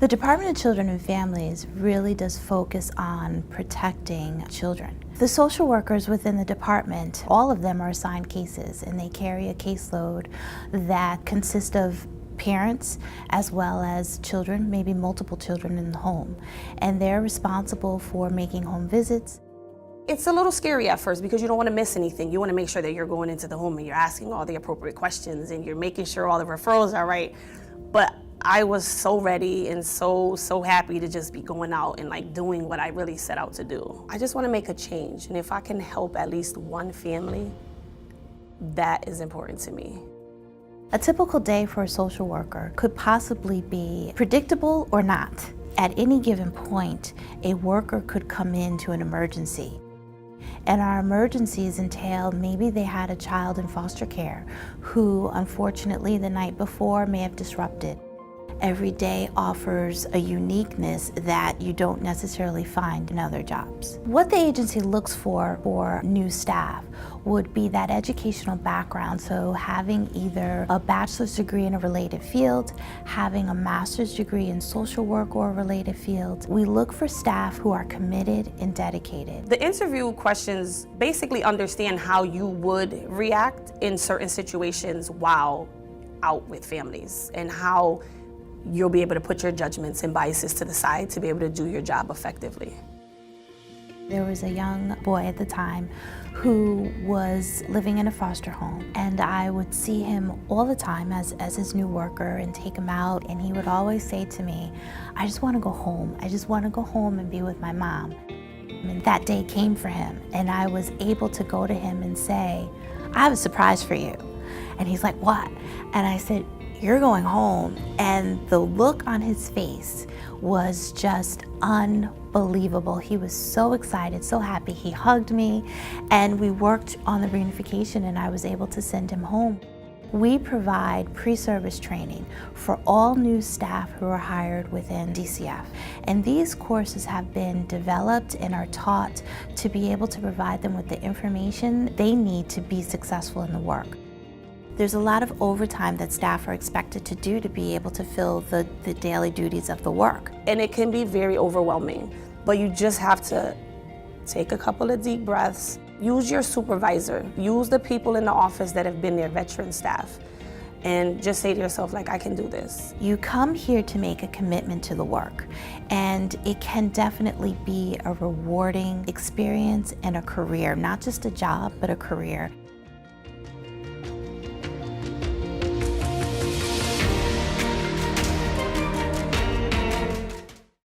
The Department of Children and Families really does focus on protecting children. The social workers within the department, all of them are assigned cases, and they carry a caseload that consists of parents as well as children, maybe multiple children in the home. And they're responsible for making home visits. It's a little scary at first because you don't want to miss anything. You want to make sure that you're going into the home and you're asking all the appropriate questions and you're making sure all the referrals are right. But I was so ready and so happy to just be going out and like doing what I really set out to do. I just want to make a change, and if I can help at least one family, that is important to me. A typical day for a social worker could possibly be predictable or not. At any given point, a worker could come into an emergency. And our emergencies entail maybe they had a child in foster care who unfortunately the night before may have disrupted. Every day offers a uniqueness that you don't necessarily find in other jobs. What the agency looks for new staff would be that educational background, so having either a bachelor's degree in a related field, having a master's degree in social work or a related field. We look for staff who are committed and dedicated. The interview questions basically understand how you would react in certain situations while out with families, and how you'll be able to put your judgments and biases to the side to be able to do your job effectively. There was a young boy at the time who was living in a foster home, and I would see him all the time as his new worker and take him out, and he would always say to me, "I just want to go home. I just want to go home and be with my mom." And that day came for him, and I was able to go to him and say, "I have a surprise for you." And he's like, "What?" And I said, "You're going home." And the look on his face was just unbelievable. He was so excited, so happy. He hugged me, and we worked on the reunification, and I was able to send him home. We provide pre-service training for all new staff who are hired within DCF. And these courses have been developed and are taught to be able to provide them with the information they need to be successful in the work. There's a lot of overtime that staff are expected to do to be able to fill the daily duties of the work. And it can be very overwhelming, but you just have to take a couple of deep breaths, use your supervisor, use the people in the office that have been there, veteran staff, and just say to yourself, like, I can do this. You come here to make a commitment to the work, and it can definitely be a rewarding experience and a career, not just a job, but a career.